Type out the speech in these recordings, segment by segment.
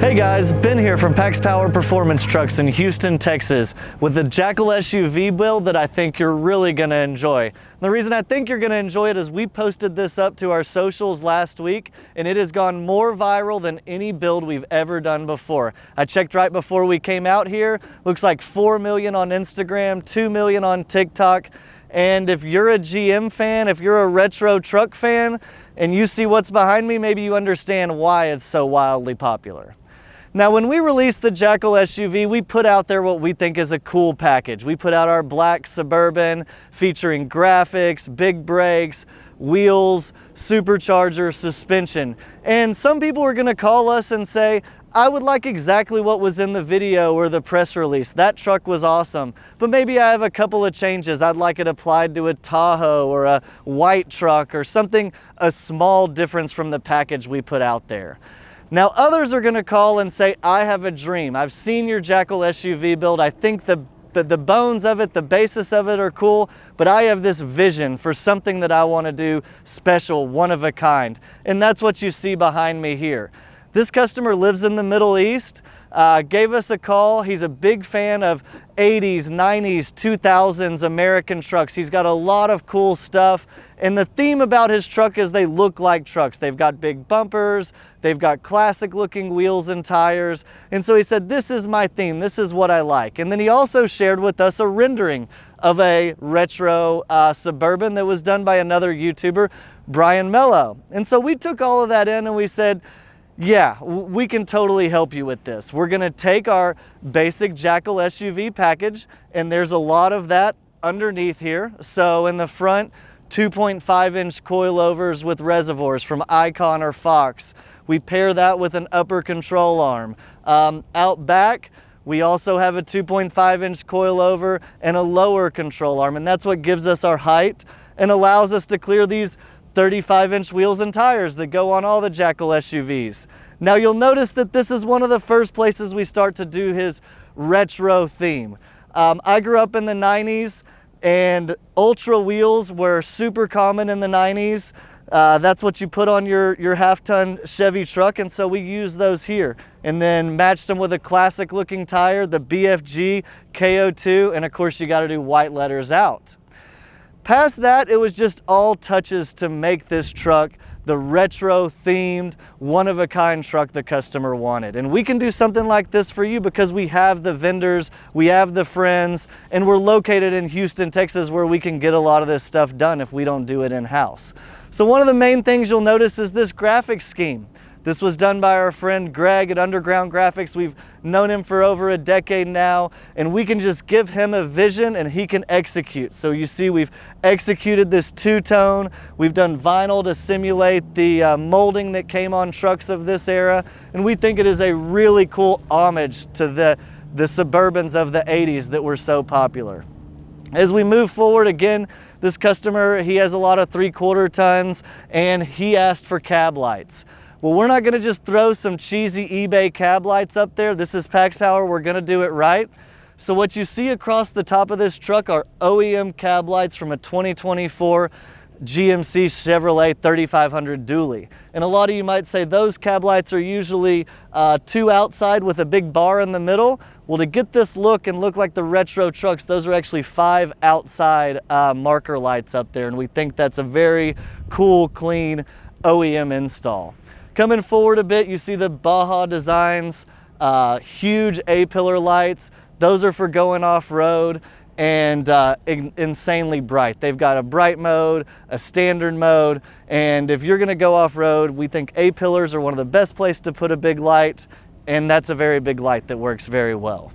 Hey guys, Ben here from PaxPower Performance Trucks in Houston, Texas with a JackalSUV build that I think you're really going to enjoy. The reason I think you're going to enjoy it is we posted this up to our socials last week and it has gone more viral than any build we've ever done before. I checked right before we came out here, looks like 4 million on Instagram, 2 million on TikTok. And if you're a GM fan, if you're a retro truck fan, and you see what's behind me, maybe you understand why it's so wildly popular. Now, when we released the JackalSUV, we put out there what we think is a cool package. We put out our black Suburban featuring graphics, big brakes, wheels, supercharger, suspension. And some people are gonna call us and say, I would like exactly what was in the video or the press release. That truck was awesome, but maybe I have a couple of changes. I'd like it applied to a Tahoe or a white truck or something, a small difference from the package we put out there. Now others are gonna call and say, I have a dream. I've seen your JackalSUV build. I think the bones of it, the basis of it are cool, but I have this vision for something that I wanna do special, one of a kind. And that's what you see behind me here. This customer lives in the Middle East, gave us a call. He's a big fan of 80s, 90s, 2000s American trucks. He's got a lot of cool stuff. And the theme about his truck is they look like trucks. They've got big bumpers, they've got classic looking wheels and tires. And so he said, this is my theme, this is what I like. And then he also shared with us a rendering of a retro Suburban that was done by another YouTuber, Brian Mello. And so we took all of that in and we said, yeah, we can totally help you with this. We're gonna take our basic JackalSUV package, and there's a lot of that underneath here. So in the front, 2.5-inch coilovers with reservoirs from Icon or Fox. We pair that with an upper control arm. Out back, we also have a 2.5-inch coilover and a lower control arm, and that's what gives us our height and allows us to clear these 35-inch wheels and tires that go on all the JackalSUVs. Now you'll notice that this is one of the first places we start to do his retro theme. I grew up in the 90s and ultra wheels were super common in the 90s. That's what you put on your half-ton Chevy truck, and so we use those here. And then matched them with a classic looking tire, the BFG K03, and of course you gotta do white letters out. Past that, it was just all touches to make this truck the retro themed, one-of-a-kind truck the customer wanted. And we can do something like this for you because we have the vendors, we have the friends, and we're located in Houston, Texas, where we can get a lot of this stuff done if we don't do it in-house. So one of the main things you'll notice is this graphics scheme. This was done by our friend Greg at Underground Graphics. We've known him for over a decade now, and we can just give him a vision and he can execute. So you see we've executed this two-tone. We've done vinyl to simulate the molding that came on trucks of this era, and we think it is a really cool homage to the Suburbans of the 80s that were so popular. As we move forward, again, this customer, he has a lot of 3/4 tons, and he asked for cab lights. Well, we're not gonna just throw some cheesy eBay cab lights up there. This is PaxPower, we're gonna do it right. So what you see across the top of this truck are OEM cab lights from a 2024 GMC Chevrolet 3500 dually. And a lot of you might say those cab lights are usually two outside with a big bar in the middle. Well, to get this look and look like the retro trucks, those are actually 5 outside marker lights up there. And we think that's a very cool, clean OEM install. Coming forward a bit, you see the Baja Designs, huge A-pillar lights. Those are for going off-road and insanely bright. They've got a bright mode, a standard mode, and if you're gonna go off-road, we think A-pillars are one of the best places to put a big light, and that's a very big light that works very well.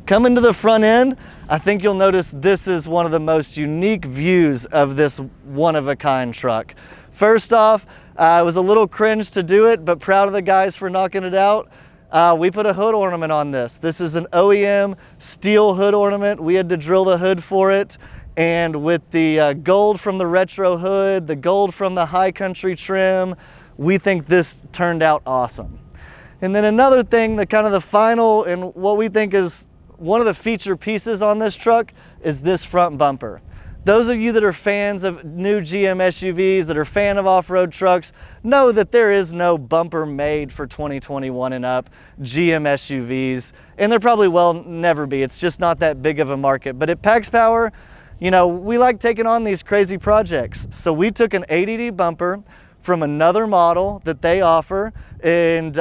Coming to the front end, I think you'll notice this is one of the most unique views of this one-of-a-kind truck. First off, it was a little cringe to do it, but proud of the guys for knocking it out. We put a hood ornament on this. This is an OEM steel hood ornament. We had to drill the hood for it. And with the gold from the retro hood, the gold from the high country trim, we think this turned out awesome. And then another thing, the kind of the final and what we think is one of the feature pieces on this truck is this front bumper. those of you that are fans of new GM SUVs, that are fan of off-road trucks, know that there is no bumper made for 2021 and up GM SUVs, and there probably will never be. It's just not that big of a market. But at PaxPower, you know, we like taking on these crazy projects. So we took an 80D bumper from another model that they offer and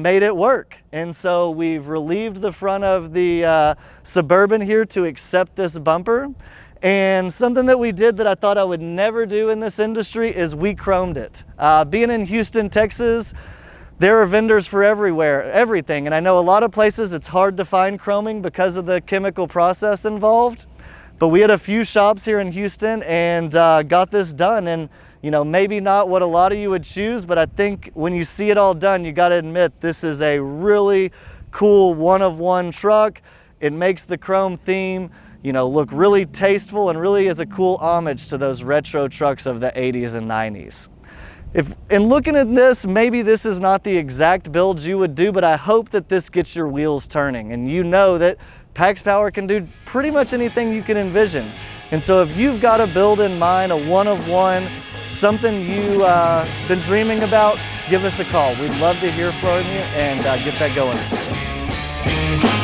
made it work. And so we've relieved the front of the Suburban here to accept this bumper. And something that we did that I thought I would never do in this industry is we chromed it. Being in Houston, Texas, there are vendors for everything. And I know a lot of places it's hard to find chroming because of the chemical process involved. But we had a few shops here in Houston and got this done. And you know, maybe not what a lot of you would choose, but I think when you see it all done, you got to admit this is a really cool one-of-one truck. It makes the chrome theme, you know, look really tasteful and really is a cool homage to those retro trucks of the 80s and 90s. In looking at this, maybe this is not the exact build you would do, but I hope that this gets your wheels turning and you know that PaxPower can do pretty much anything you can envision. And so if you've got a build in mind, a one-of-one, something you've been dreaming about, give us a call. We'd love to hear from you and get that going for you.